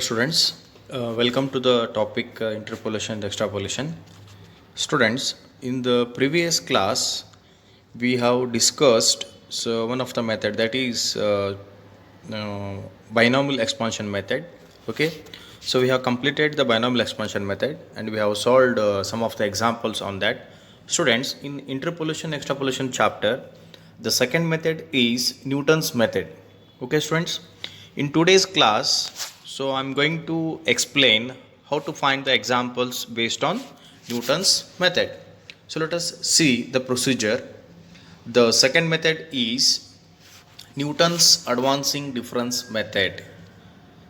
Hello students, welcome to the topic interpolation and extrapolation. Students, in the previous class we have discussed one of the method, that is binomial expansion method. Okay, so we have completed the binomial expansion method and we have solved some of the examples on that. Students, in interpolation extrapolation chapter, the second method is Newton's method. Okay students, in today's class, so I'm going to explain how to find the examples based on Newton's method. So let us see the procedure. The second method is Newton's advancing difference method.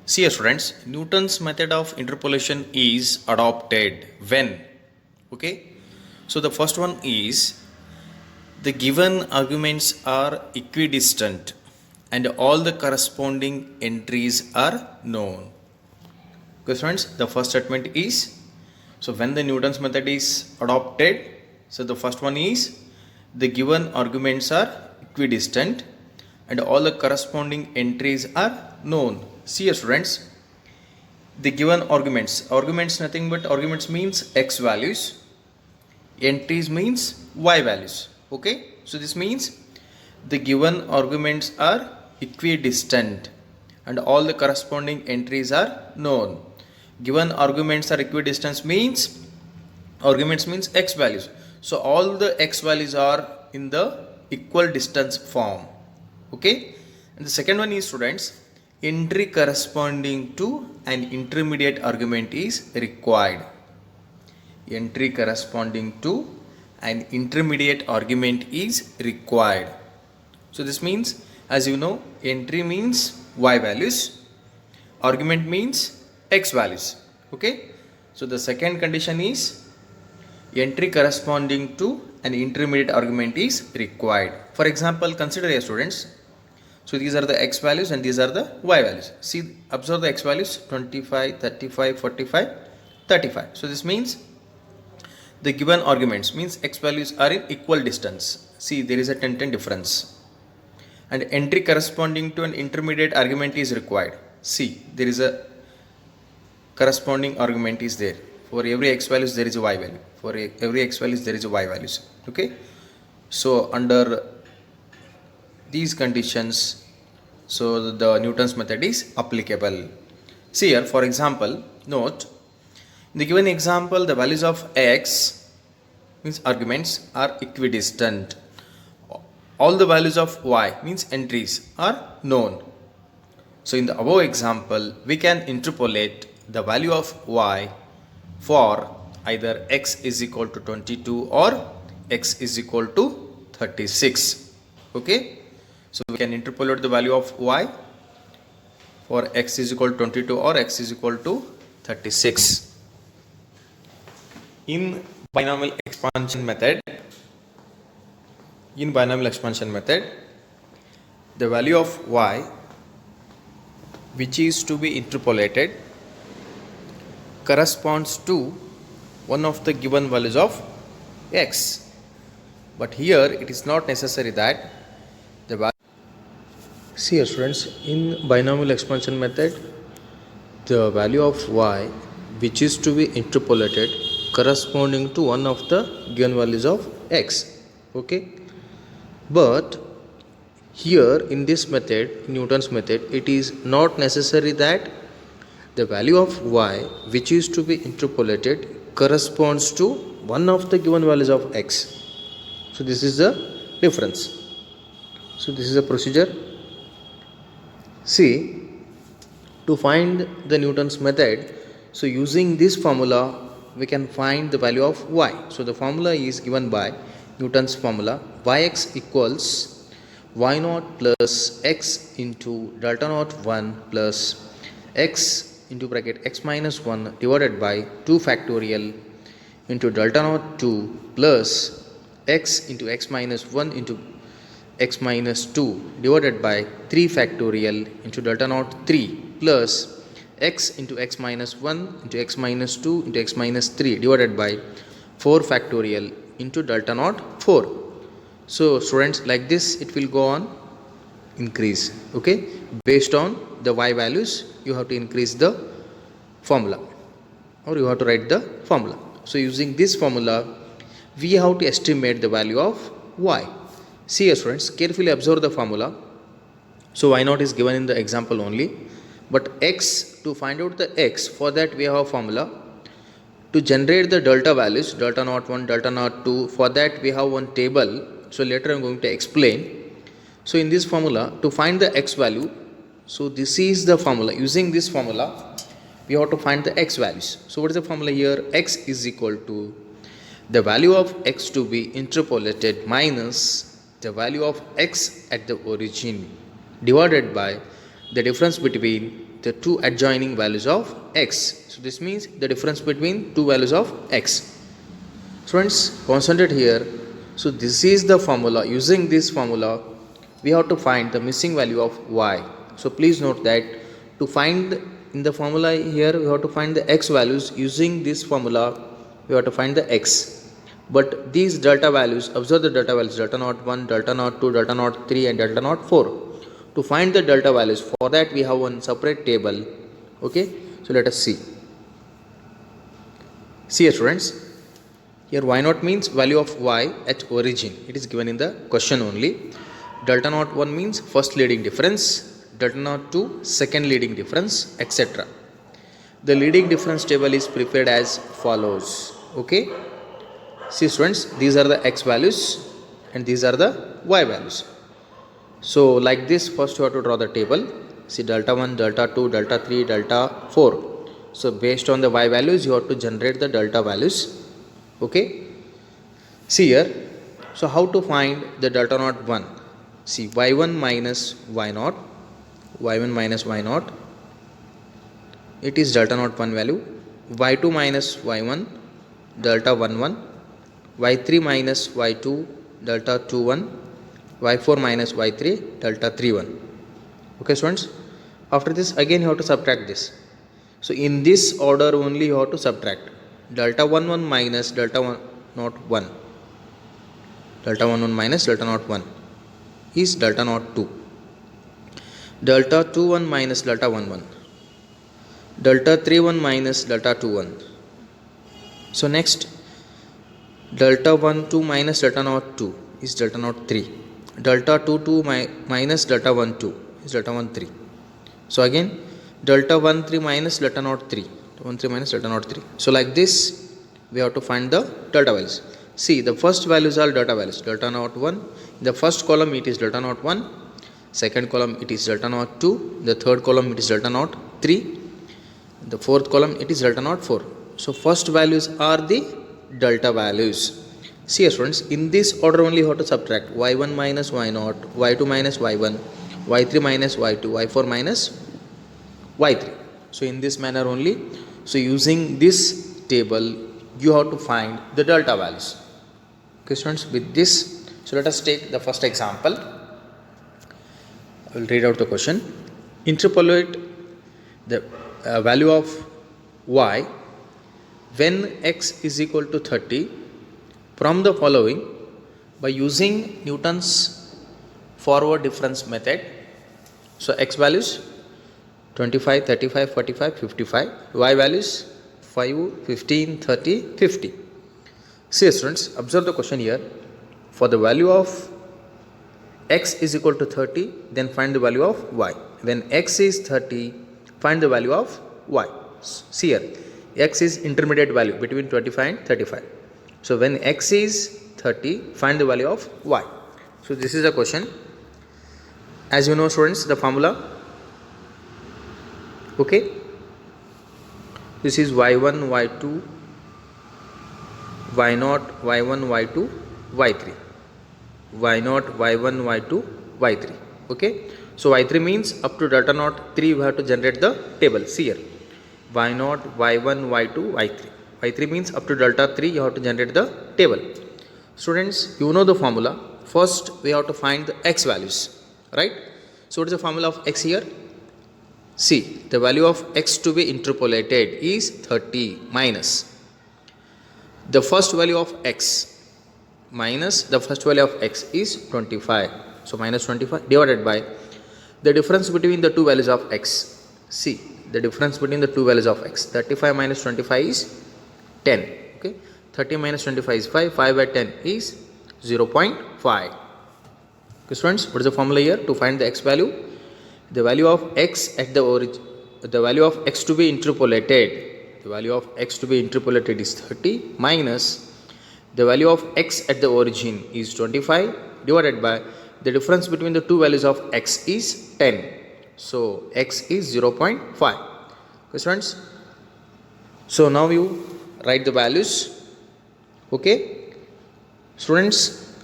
See students, Newton's method of interpolation is adopted when, okay, so the first one is the given arguments are equidistant and all the corresponding entries are known. Okay friends, the first statement is, so when the Newton's method is adopted, so the first one is the given arguments are equidistant and all the corresponding entries are known. See here students, the given arguments nothing but arguments means x values, entries means y values. Okay, so this means the given arguments are equidistant and all the corresponding entries are known. Given arguments are equidistant means arguments means x values, so all the x values are in the equal distance form. Okay, and the second one is students, entry corresponding to an intermediate argument is required. Entry corresponding to an intermediate argument is required. So this means, as you know, entry means y values, argument means x values. Okay, so the second condition is entry corresponding to an intermediate argument is required. For example, consider here students, so these are the x values and these are the y values. See, observe the x values 25, 35, 45, 35. So this means the given arguments means x values are in equal distance. See, there is a 10 difference. And entry corresponding to an intermediate argument is required. See, there is a corresponding argument is there. For every x values there is a y value. For every x values there is a y values. Okay. So under these conditions, so the Newton's method is applicable. See here, for example, note, in the given example, the values of x means arguments are equidistant. All the values of y means entries are known. So in the above example, we can interpolate the value of y for either x is equal to 22 or x is equal to 36. Okay, so we can interpolate the value of y for x is equal to 22 or x is equal to 36. In binomial expansion method, the value of y which is to be interpolated corresponds to one of the given values of x. But here it is not necessary that the value. See here students, in binomial expansion method, the value of y which is to be interpolated corresponding to one of the given values of x. Okay, but here in this method, Newton's method, it is not necessary that the value of y which is to be interpolated corresponds to one of the given values of x. So this is the difference. So this is a procedure. See, to find the Newton's method, so using this formula we can find the value of y. So the formula is given by Newton's formula, yx equals y naught plus x into delta naught 1 plus x into bracket x minus 1 divided by 2 factorial into delta naught 2 plus x into x minus 1 into x minus 2 divided by 3 factorial into delta naught 3 plus x into x minus 1 into x minus 2 into x minus 3 divided by 4 factorial into delta naught 4. So students, like this it will go on increase. Okay, based on the y values you have to increase the formula, or you have to write the formula. So using this formula, we have to estimate the value of y. See here students, carefully observe the formula. So y naught is given in the example only, but x, to find out the x, for that we have a formula. To generate the delta values, delta naught 1, delta naught 2, for that we have one table. So later I am going to explain. So in this formula, to find the x value, so this is the formula. Using this formula, we have to find the x values. So what is the formula here? X is equal to the value of x to be interpolated minus the value of x at the origin divided by the difference between the two adjoining values of x. So this means the difference between two values of x. Friends, concentrate here. So this is the formula. Using this formula, we have to find the missing value of y. So please note that to find in the formula here, we have to find the x values. Using this formula, we have to find the x. But these delta values, observe the delta values, delta naught 1, delta naught 2, delta naught 3 and delta naught 4. To find the delta values, for that we have one separate table. Okay, so let us see. See here students, here y naught means value of y at origin. It is given in the question only. Delta naught 1 means first leading difference, delta naught 2 second leading difference, etc. The leading difference table is prepared as follows. Okay, see students, these are the x values and these are the y values. So like this, first you have to draw the table. See delta 1, delta 2, delta 3, delta 4. So based on the y values, you have to generate the delta values. Okay. See here. So how to find the delta naught 1? See y1 minus y naught. Y1 minus y naught. It is delta naught 1 value. Y2 minus y1. Delta 1 1. Y3 minus y2. Delta 2 1. y4 minus y3 delta 3 1. Okay students, after this again you have to subtract this. So in this order only you have to subtract. Delta 1 1 minus delta 1 naught 1, delta 1 1 minus delta naught 1 is delta naught 2, delta 2 1 minus delta 1 1, delta 3 1 minus delta 2 1. So next, delta 1 2 minus delta naught 2 is delta naught 3. Delta 2 2 minus delta 1 2 is delta 1 3. So again, delta 1 3 minus delta naught 3, 1 3 minus delta naught 3. So like this, we have to find the delta values. See, the first values are delta values. Delta naught 1, in the first column it is delta naught 1, second column it is delta naught 2, the third column it is delta naught 3, the fourth column it is delta naught 4. So first values are the delta values. See students, in this order only you have to subtract y1 minus y naught, y2 minus y1, y3 minus y2, y4 minus y3. So in this manner only. So using this table, you have to find the delta values. Okay students, with this, so let us take the first example. I will read out the question. Interpolate the value of y when x is equal to 30 from the following by using Newton's forward difference method. So x values 25, 35, 45, 55, y values 5, 15, 30, 50. See students, observe the question here. For the value of x is equal to 30, then find the value of y. When x is 30, find the value of y. See here, x is intermediate value between 25 and 35. So when x is 30, find the value of y. So this is a question. As you know students, the formula. Okay. This is y1, y2, y0, y1, y2, y3. y0, y1, y2, y3. Okay. So y3 means up to delta naught 3 we have to generate the table. See here. y0, y1, y2, y3. y3 means up to delta 3 you have to generate the table. Students, you know the formula. First we have to find the x values, right? So what is the formula of x here? See, the value of x to be interpolated is 30 minus the first value of x minus the first value of x is 25. So minus 25 divided by the difference between the two values of x. See, the difference between the two values of x. 35 minus 25 is 10. Okay, 30 minus 25 is 5. 5 by 10 is 0.5. Okay, students, what is the formula here to find the x value? The value of x at the origin, the value of x to be interpolated, the value of x to be interpolated is 30 minus the value of x at the origin is 25 divided by the difference between the two values of x is 10. So x is 0.5. Okay, students. So now you write the values. Okay, students.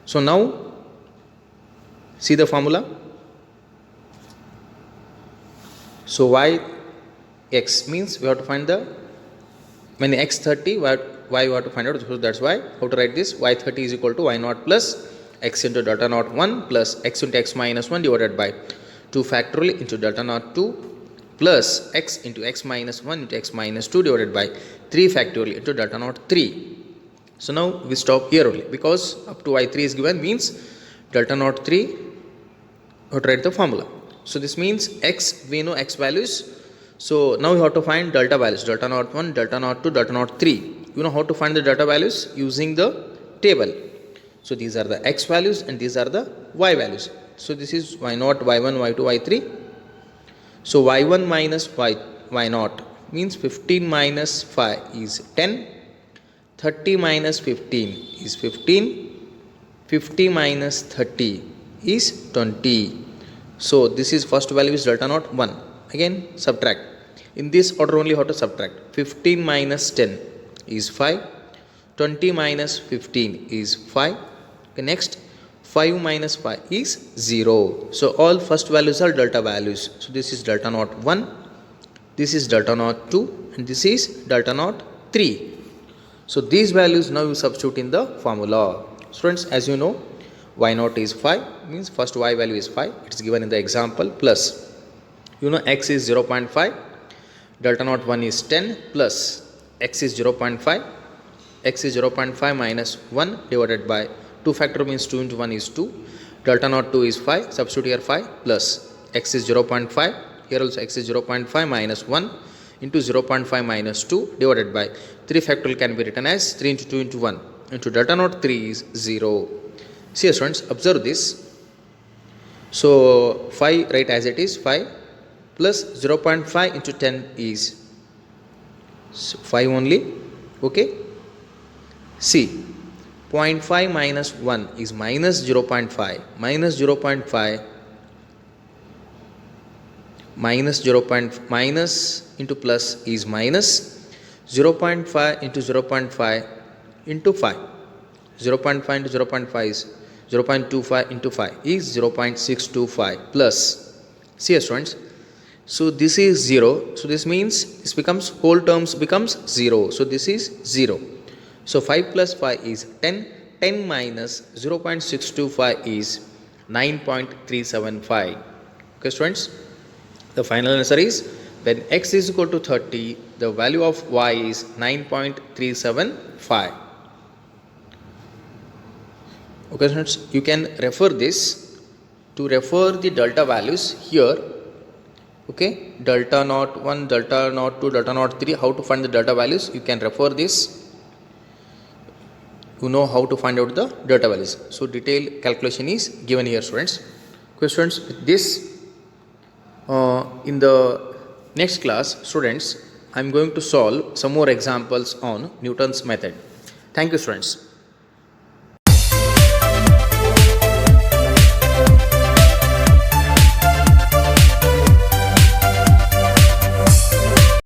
So now see the formula. So y x means we have to find the, when x 30, y we have to find out. So that's why how to write this: y 30 is equal to y naught plus x into delta naught 1 plus x into x minus 1 divided by 2 factorial into delta naught 2 plus x into x minus 1 into x minus 2 divided by 3 factorial into delta naught 3. So now we stop here only, because up to y3 is given means delta naught 3, how to write the formula. So this means x, we know x values. So now we have to find delta values: delta naught 1, delta naught 2, delta naught 3. You know how to find the delta values using the table. So these are the x values and these are the y values. So this is y naught, y1, y2, y3. So y1 minus y naught means 15 minus 5 is 10. 30 minus 15 is 15. 50 minus 30 is 20. So this is first value is delta naught 1. Again subtract. In this order only how to subtract. 15 minus 10 is 5. 20 minus 15 is 5. Okay, next 5 minus 5 is 0. So all first values are delta values. So this is delta naught 1. This is delta naught 2 and this is delta naught 3. So these values now you substitute in the formula. Students, as you know, y naught is 5, means first y value is 5. It is given in the example, plus you know x is 0.5, delta naught 1 is 10 plus x is 0.5. X is 0.5 minus 1 divided by 2 factor means 2 into 1 is 2. Delta naught 2 is 5. Substitute here 5 plus x is 0.5. Here also x is 0.5 minus 1 into 0.5 minus 2 divided by 3 factorial can be written as 3 into 2 into 1 into delta naught 3 is 0. See students, observe this. So 5 write as it is, 5 plus 0.5 into 10 is 5 only. Okay. See, 0.5 minus 1 is minus 0.5, minus 0.5 minus into plus is minus 0.5 into 0.5 into 5. 0.5 into 0.5 is 0.25 into 5 is 0.625 plus. See students, so this is 0. So this means this becomes whole terms becomes 0. So this is 0. So 5 plus 5 is 10. 10 minus 0.625 is 9.375. Okay students, the final answer is when x is equal to 30, the value of y is 9.375. Okay students, you can refer this to refer the delta values here. Okay, delta naught 1, delta naught 2, delta naught 3, how to find the delta values, you can refer this. You know how to find out the delta values. So detailed calculation is given here students. Questions with this, in the next class students, I am going to solve some more examples on Newton's method. Thank you students.